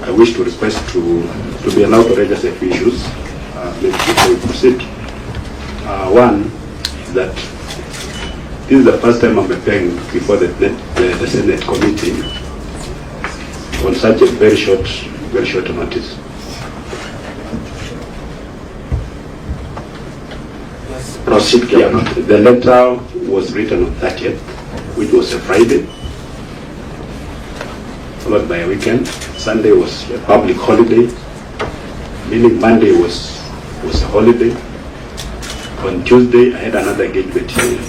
I wish to request to be allowed to raise a few issues. Before we proceed. One is that this is the first time I'm appearing before the Senate committee on such a very short notice. Proceed. Yeah, the letter was written on 30th, which was a Friday, followed by a weekend. Sunday was a public holiday, meaning Monday was a holiday. On Tuesday, I had another engagement here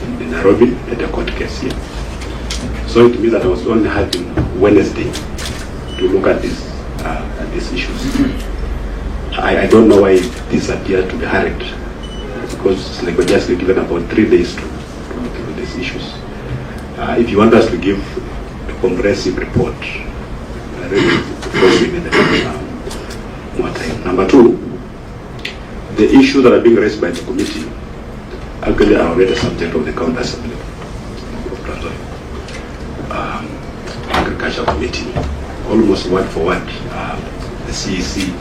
in Nairobi at a court case here. So it means that I was only having Wednesday to look at these issues. I don't know why this appeared to be hurried, because like we're just given about 3 days to look at these issues. If you want us to give a comprehensive report, really, of course, we need more time. Number two, the issues that are being raised by the committee actually are already subject of the County Assembly of TRANSNZOIA Agriculture Committee. Almost word for word, the CEC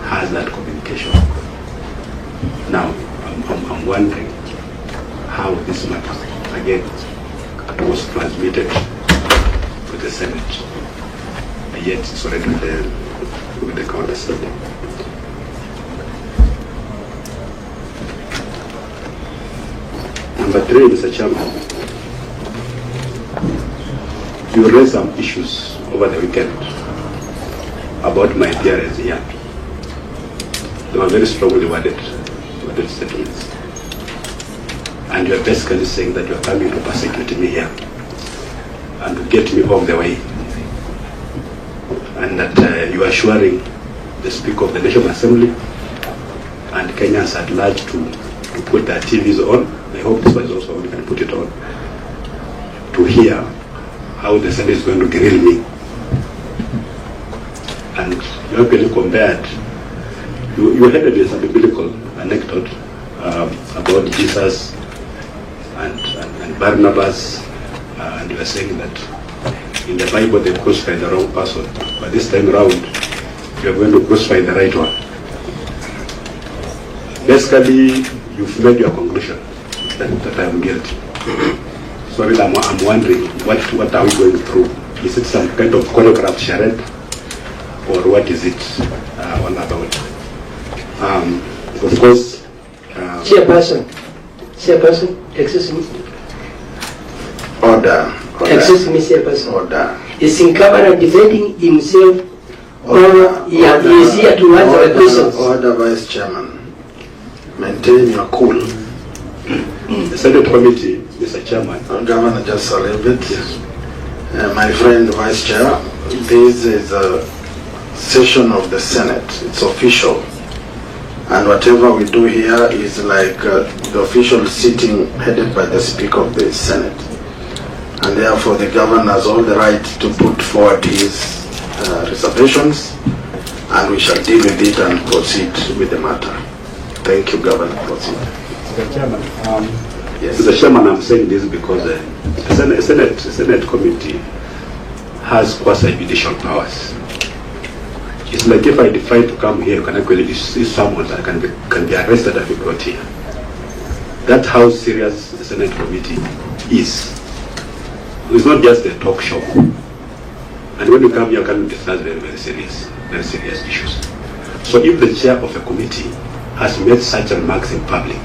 has that communication. Now, I'm wondering how this matter, again, was transmitted to the Senate, and yet it's already with the County Assembly. Number three, Mr. Chairman, you raised some issues over the weekend about my appearance here. They were very strongly worded statements. And you're basically saying that you're coming to persecute me here and to get me off the way. And that you are assuring the Speaker of the National Assembly and Kenyans at large to put their TVs on. I hope this was also we can put it on to hear how the Senate is going to grill me. And you actually compared, you had a biblical anecdote about Jesus and Barnabas, and you were saying that in the Bible they crucified the wrong person, but this time around you are going to crucify the right one. Basically, you've made your conclusion that I am guilty. So really, I'm wondering what are we going through? Is it some kind of choreographed charade, or what is it all about? Of course. Chairperson, excuse me. Order. Excuse me, Chairperson. Order. Is in camera defending himself, or he is here to answer the questions? Order, Vice Chairman. Maintain your cool. The Senate Committee, Mr. Chairman. Governor, just a little bit. Yes. My friend, Vice Chair, this is a session of the Senate. It's official. And whatever we do here is like the official sitting headed by the Speaker of the Senate. And therefore the Governor has all the right to put forward his reservations, and we shall deal with it and proceed with the matter. Thank you, Governor. Proceed. Mr. Chairman, yes. Mr. Chairman, I'm saying this because the Senate Committee has quasi-judicial powers. It's like if I decide to come here, you can actually see someone that can be arrested and be brought here. That's how serious the Senate Committee is. It's not just a talk show. And when you come here, you can discuss very serious issues. So if the chair of a committee has made such remarks in public,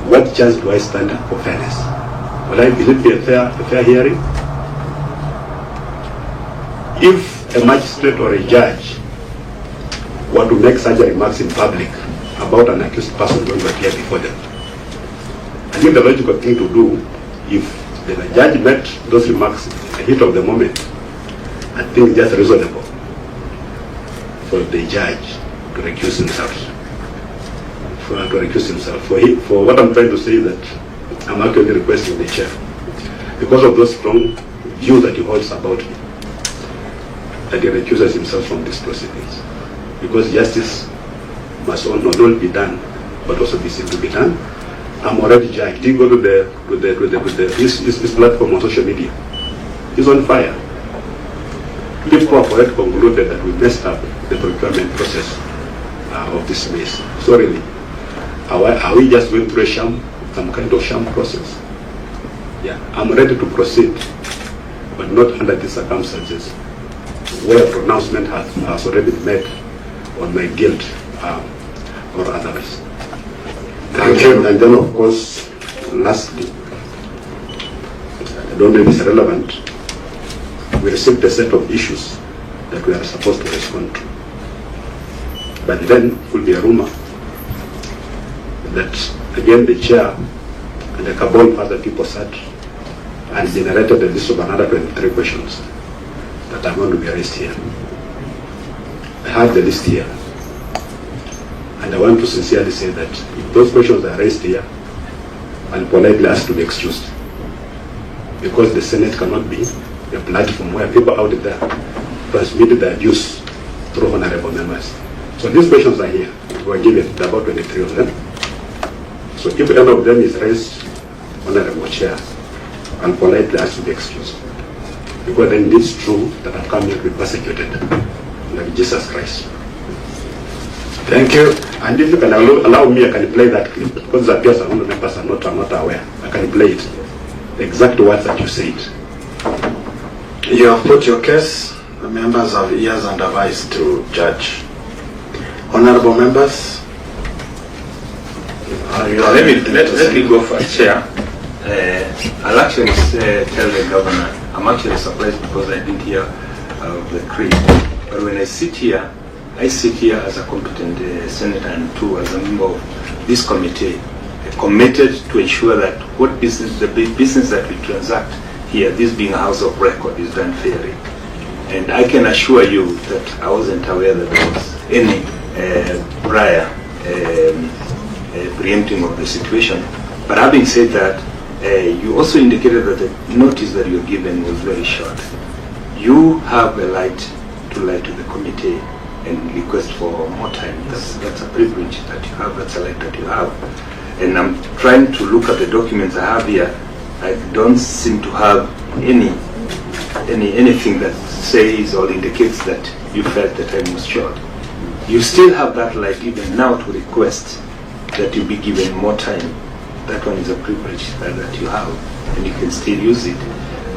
what chance do I stand for fairness? Will it be a fair hearing? If a magistrate or a judge were to make such remarks in public about an accused person going to appear before them, I think the logical thing to do, if the judge made those remarks in the heat of the moment, I think it's just reasonable for the judge to recuse himself. For what I'm trying to say is that I'm actually requesting the chair, because of those strong views that he holds about me, that he recuses himself from these proceedings. Because justice must not only be done, but also be seen to be done. I'm already judged. He go to his platform on social media. He's on fire. people have already concluded that we messed up the procurement process of this maize. So really, are we just going through some kind of sham process? Yeah, I'm ready to proceed, but not under these circumstances where pronouncement has already been made on my guilt or otherwise. Thank you. And then, of course, lastly, I don't know if it's relevant, we received a set of issues that we are supposed to respond to. But then it will be a rumor that, again, the chair and a couple of other people sat and generated a list of another 23 questions that are going to be raised here. I have the list here. And I want to sincerely say that if those questions are raised here, I'll politely ask to be excused. Because the Senate cannot be a platform where people out there transmit their views through honorable members. So these questions are here. We were given about 23 of them. So if any of them is raised, honorable chair, I'll politely ask to be excused. Because then it's true that I've come here to be persecuted like Jesus Christ. Thank you. And if you can allow me, I can play that clip, because it appears some members are not aware. I can play it. The exact words that you said. You have put your case. The members have ears and a voice to judge. Honorable members, let me go first, Chair. I'll actually tell the governor, I'm actually surprised because I didn't hear of the creed. But when I sit here as a competent senator and too as a member of this committee, committed to ensure that the business that we transact here, this being a house of record, is done fairly. And I can assure you that I wasn't aware that there was any prior preempting of the situation. But having said that, you also indicated that the notice that you were given was very short. You have a right to the committee and request for more time. That's a privilege that you have, that's a right that you have. And I'm trying to look at the documents I have here. I don't seem to have anything that says or indicates that you felt the time was short. You still have that right even now to request that you be given more time. That one is a privilege that you have, and you can still use it.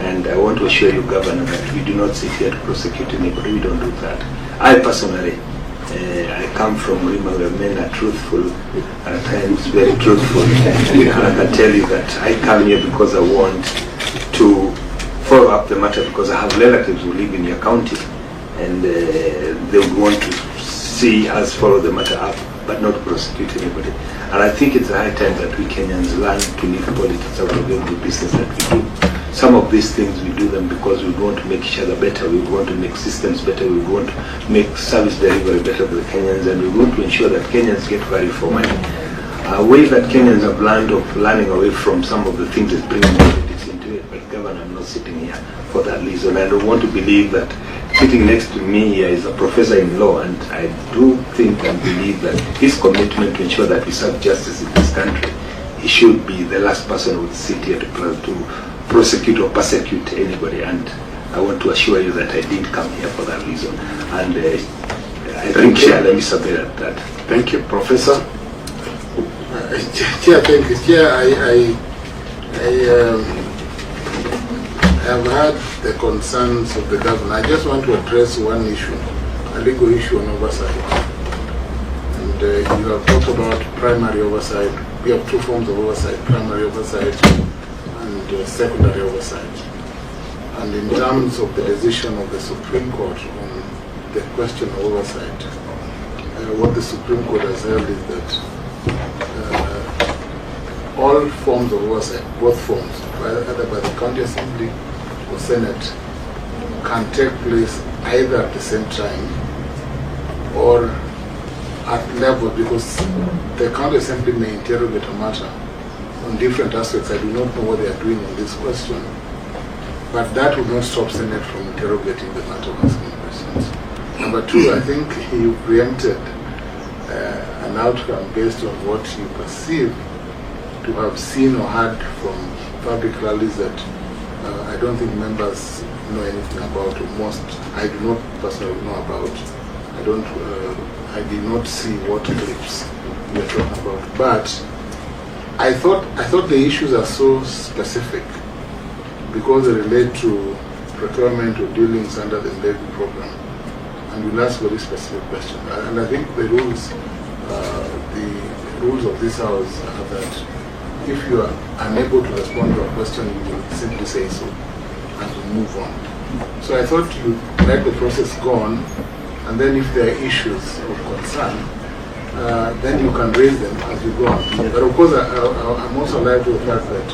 And I want to assure you, Governor, that we do not sit here to prosecute anybody. We don't do that. I personally, I come from Rima where men are truthful, at times very truthful. And I can tell you that I come here because I want to follow up the matter, because I have relatives who live in your county, and they would want to see us follow the matter up, but not prosecute anybody. And I think it's a high time that we Kenyans learn to leave politics out of every business that we do. Some of these things we do them because we want to make each other better, we want to make systems better, we want to make service delivery better for the Kenyans, and we want to ensure that Kenyans get value for money. A way that Kenyans have learned of learning away from some of the things is bringing politics into it. But Governor, I'm not sitting here for that reason. I don't want to believe that sitting next to me here is a professor in law, and I do think and believe that his commitment to ensure that we serve justice in this country, he should be the last person who would sit here to prosecute or persecute anybody. And I want to assure you that I didn't come here for that reason. And I think Chair, let me submit that. thank you. Professor? Chair, thank you. Chair, I have heard the concerns of the governor. I just want to address one issue, a legal issue on oversight. And you have talked about primary oversight. We have two forms of oversight, primary oversight and secondary oversight. And in terms of the decision of the Supreme Court on the question of oversight, what the Supreme Court has held is that all forms of oversight, both forms, either by the County Assembly or Senate, can take place either at the same time or at level, because the County Assembly may interrogate a matter on different aspects. I do not know what they are doing on this question, but that will not stop Senate from interrogating the matter of asking questions. Number two, I think you preempted an outcome based on what you perceive to have seen or heard from public rallies that I don't think members know anything about, or most I do not personally know about. I did not see what clips we are talking about. But I thought the issues are so specific because they relate to procurement or dealings under the levy program, and we'll ask very specific questions. And I think the rules of this house are that if you are unable to respond to a question, you will simply say so and we'll move on. So I thought you let the process go on, and then if there are issues of concern, then you can raise them as you go on. But of course, I'm also alive to the fact that